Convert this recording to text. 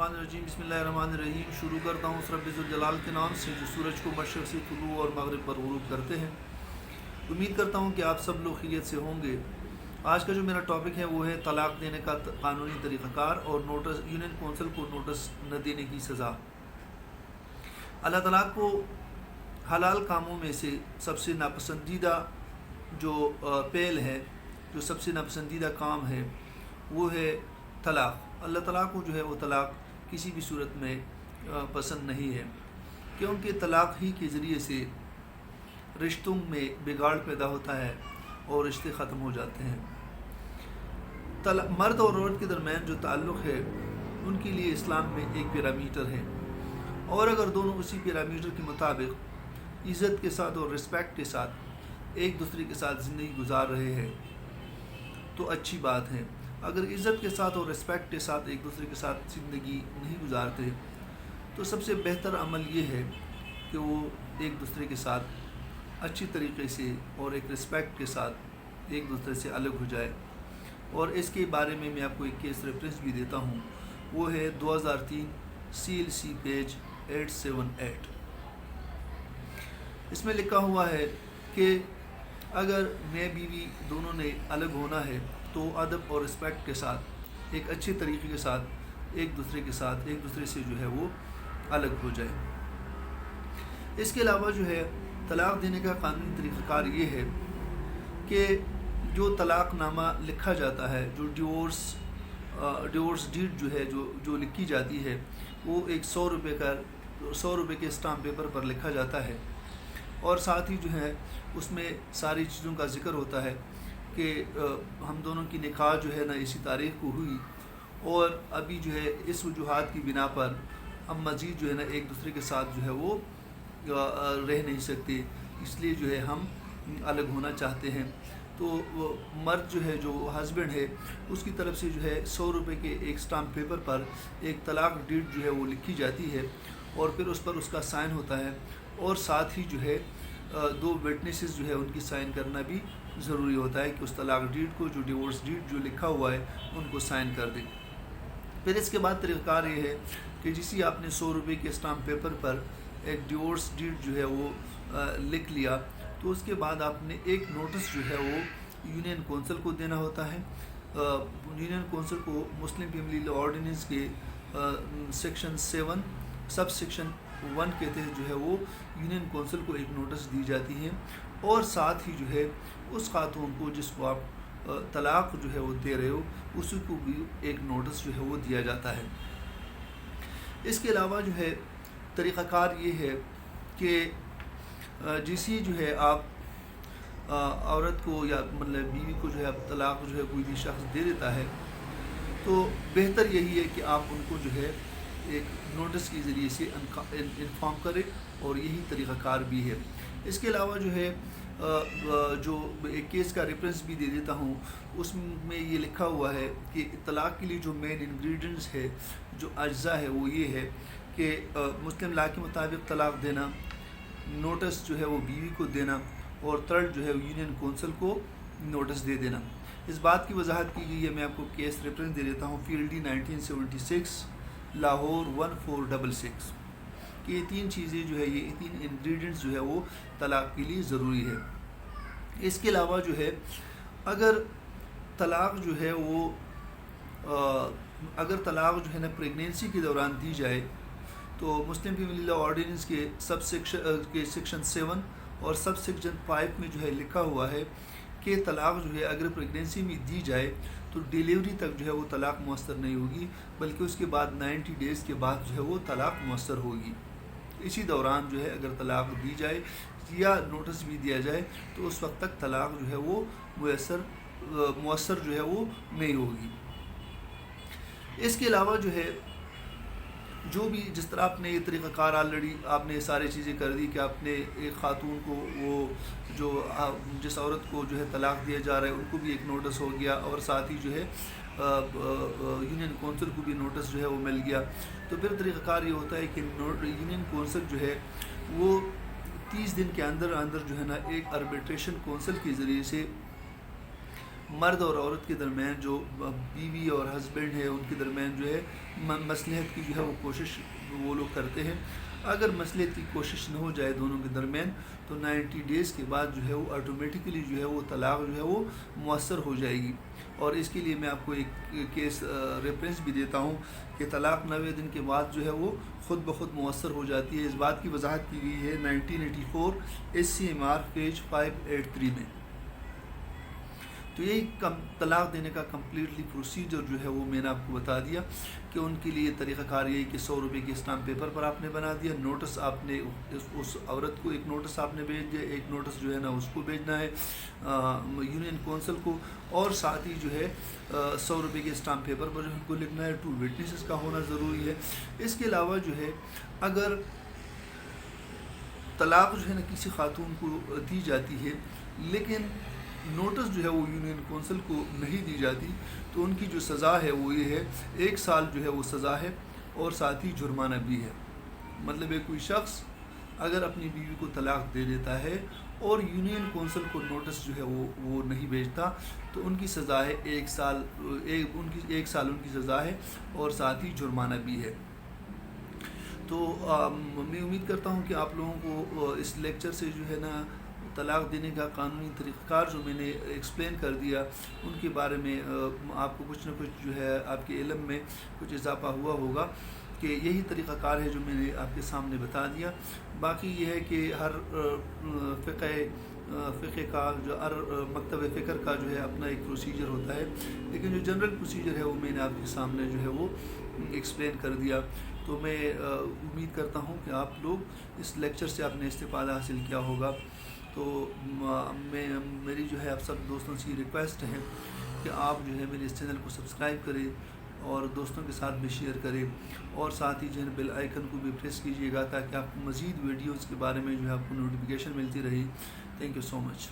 मिनश्शैतानिर्रजीम बिस्मिल्लाहिर्रहमानिर्रहीम। शुरू करता हूँ उस रब्बिल जलाल के नाम से जो सूरज को मशरिक़ से तुलू और मगरिब पर गुरूब करते हैं। उम्मीद करता हूँ कि आप सब लोग खैरियत से होंगे। आज का जो मेरा टॉपिक है वो है तलाक़ देने का कानूनी तरीक़ाकार और नोटिस यूनियन कौंसिल को नोटिस न देने की सज़ा। अल्लाह ताला को हलाल कामों में से सबसे नापसंदीदा जो पहल है, जो सबसे नापसंदीदा काम है वो है तलाक़। अल्लाह ताला को जो है वो तलाक़ किसी भी सूरत में पसंद नहीं है, क्योंकि तलाक़ ही के ज़रिए से रिश्तों में बिगाड़ पैदा होता है और रिश्ते ख़त्म हो जाते हैं। मर्द और औरत के दरमियान जो ताल्लुक़ है उनके लिए इस्लाम में एक पैरामीटर है, और अगर दोनों उसी पैरामीटर के मुताबिक इज़्ज़त के साथ और रिस्पेक्ट के साथ एक दूसरे के साथ ज़िंदगी गुजार रहे हैं तो अच्छी बात है। अगर इज़्ज़त के साथ और रिस्पेक्ट के साथ एक दूसरे के साथ ज़िंदगी नहीं गुजारते तो सबसे बेहतर अमल ये है कि वो एक दूसरे के साथ अच्छी तरीक़े से और एक रिस्पेक्ट के साथ एक दूसरे से अलग हो जाए। और इसके बारे में मैं आपको एक केस रेफरेंस भी देता हूँ, वो है 2003 CLC पेज 878। इसमें लिखा हुआ है कि अगर मैं बीवी दोनों ने अलग होना है तो अदब और रिस्पेक्ट के साथ एक अच्छे तरीके के साथ एक दूसरे से जो है वो अलग हो जाए। इसके अलावा जो है तलाक़ देने का कानूनी तरीक़ाकार ये है कि जो तलाक़नामा लिखा जाता है, जो डिवोर्स डीड जो है जो लिखी जाती है वो एक 100 रुपये के स्टाम्प पेपर पर लिखा जाता है, और साथ ही जो है उसमें सारी चीज़ों का ज़िक्र होता है कि हम दोनों की निकाह जो है ना इसी तारीख़ को हुई, और अभी जो है इस वजूहात की बिना पर हम मज़ीद जो है ना एक दूसरे के साथ जो है वो रह नहीं सकते, इसलिए जो है हम अलग होना चाहते हैं। तो वो मर्द जो है, जो हस्बैंड है, उसकी तरफ से जो है 100 रुपये के एक स्टाम्प पेपर पर एक तलाक़ डीड जो है वो लिखी जाती है, और फिर उस पर उसका साइन होता है, और साथ ही जो है 2 विटनेसेस जो है उनकी साइन करना भी ज़रूरी होता है कि उस तलाक़ डीड को, जो डिवोर्स डीड जो लिखा हुआ है, उनको साइन कर दें। फिर इसके बाद तरीक़ाकार ये है कि जिसे आपने 100 रुपये के स्टाम्प पेपर पर एक डिवोर्स डीड जो है वो लिख लिया, तो उसके बाद आपने एक नोटिस जो है वो यूनियन कौंसिल को देना होता है। यूनियन कौंसिल को मुस्लिम फैमिली लॉ ऑर्डिनेंस के सेक्शन 7 सब सेक्शन 1 के तहत जो है वो यूनियन कौंसिल को एक नोटिस दी जाती है, और साथ ही जो है उस खातून को जिसको आप तलाक़ जो है वो दे रहे हो उसी को भी एक नोटिस जो है वो दिया जाता है। इसके अलावा जो है तरीक़ाकार ये है कि जिसे जो है आप औरत को या मतलब बीवी को जो है आप तलाक़ जो है कोई भी शख्स दे देता है, तो बेहतर यही है कि आप उनको जो है एक नोटिस के ज़रिए से इन्फॉर्म करें, और यही तरीक़ाकार भी है। इसके अलावा जो है जो एक केस का रेफरेंस भी दे देता हूँ, उसमें ये लिखा हुआ है कि तलाक़ के लिए जो मेन इंग्रेडिएंट्स है, जो अज्जा है, वो ये है कि मुस्लिम लॉ के मुताबिक तलाक़ देना, नोटिस जो है वो बीवी को देना, और थर्ड जो है यूनियन कौंसिल को नोटिस दे देना। इस बात की वजाहत की गई है, मैं आपको केस रेफरेंस दे देता हूँ, फील्डी 1976 लाहौर 1466 कि ये 3 चीज़ें जो है, ये 3 इंग्रेडिएंट्स जो है वो तलाक़ के लिए ज़रूरी है। इसके अलावा जो है अगर तलाक़ जो है वो अगर तलाक़ जो है ना प्रेगनेंसी के दौरान दी जाए, तो मुस्लिम फैमिली लॉ ऑर्डिनेंस के सेक्शन 7 और सब सेक्शन 5 में जो है लिखा हुआ है कि तलाक़ जो है अगर प्रेगनेंसी में दी जाए तो डिलीवरी तक जो है वो तलाक़ मुअस्सर नहीं होगी, बल्कि उसके बाद 90 डेज़ के बाद जो है वो तलाक़ मुअस्सर होगी। इसी दौरान जो है अगर तलाक़ दी जाए या नोटिस भी दिया जाए तो उस वक्त तक तलाक़ जो है वो मुअस्सर जो है वो नहीं होगी। इसके अलावा जो है जो भी जिस तरह आपने ये तरीक़ाकार ऑलरेडी आपने सारी चीज़ें कर दी कि आपने एक ख़ातून को वो जो जिस औरत को जो है तलाक़ दिया जा रहा है उनको भी एक नोटिस हो गया, और साथ ही जो है यूनियन कौंसिल को भी नोटिस जो है वो मिल गया। तो फिर तरीक़ाकार ये होता है कि यूनियन कौंसिल जो है वो 30 दिन के अंदर जो है ना एक आर्बिट्रेशन कौंसिल के ज़रिए से مرد اور عورت کے درمیان جو بیوی اور ہسبینڈ ہے ان کے درمیان جو ہے مصلحت کی جو ہے وہ کوشش وہ لوگ کرتے ہیں. اگر مصلحت کی کوشش نہ ہو جائے دونوں کے درمیان تو 90 ڈیز کے بعد جو ہے وہ آٹومیٹکلی جو ہے وہ طلاق جو ہے وہ مؤثر ہو جائے گی. اور اس کے لیے میں آپ کو ایک کیس ریفرنس بھی دیتا ہوں کہ طلاق 90 دن کے بعد جو ہے وہ خود بخود مؤثر ہو جاتی ہے. اس بات کی وضاحت کی گئی ہے 1984 SCMR پیج 583 میں. تو یہی طلاق دینے کا کمپلیٹلی پروسیجر جو ہے وہ میں نے آپ کو بتا دیا کہ ان کے لیے طریقہ کار یہی کہ 100 روپے کے اسٹامپ پیپر پر آپ نے بنا دیا. نوٹس آپ نے اس عورت کو ایک نوٹس آپ نے بھیج دیا, ایک نوٹس جو ہے نا اس کو بھیجنا ہے یونین کونسل کو, اور ساتھ ہی جو ہے 100 روپے کے اسٹامپ پیپر پر جو ان کو لکھنا ہے. 2 وٹنسز کا ہونا ضروری ہے. اس کے علاوہ جو ہے اگر طلاق جو ہے نا کسی خاتون کو دی جاتی ہے لیکن نوٹس جو ہے وہ یونین کونسل کو نہیں دی جاتی تو ان کی جو سزا ہے وہ یہ ہے 1 سال جو ہے وہ سزا ہے اور ساتھ ہی جرمانہ بھی ہے. مطلب ہے کوئی شخص اگر اپنی بیوی کو طلاق دے دیتا ہے اور یونین کونسل کو نوٹس جو ہے وہ نہیں بھیجتا تو ان کی سزا ہے 1 سال, 1 سال ان کی سزا ہے اور ساتھ ہی جرمانہ بھی ہے. تو میں امید کرتا ہوں کہ آپ لوگوں کو اس لیکچر سے جو ہے نا طلاق دینے کا قانونی طریقہ کار جو میں نے ایکسپلین کر دیا ان کے بارے میں آپ کو کچھ نہ کچھ جو ہے آپ کے علم میں کچھ اضافہ ہوا ہوگا کہ یہی طریقہ کار ہے جو میں نے آپ کے سامنے بتا دیا. باقی یہ ہے کہ ہر فقہ کا جو ہر مکتب فکر کا جو ہے اپنا ایک پروسیجر ہوتا ہے, لیکن جو جنرل پروسیجر ہے وہ میں نے آپ کے سامنے جو ہے وہ ایکسپلین کر دیا. تو میں امید کرتا ہوں کہ آپ لوگ اس لیکچر سے آپ نے استفادہ حاصل کیا ہوگا. تو میری جو ہے آپ سب دوستوں سے ریکویسٹ ہے کہ آپ جو ہے میرے اس چینل کو سبسکرائب کریں اور دوستوں کے ساتھ بھی شیئر کریں, اور ساتھ ہی جو ہے بیل آئیکن کو بھی پریس کیجیے گا تاکہ آپ کو مزید ویڈیوز کے بارے میں جو ہے آپ کو نوٹیفیکیشن ملتی رہی. Thank you so much.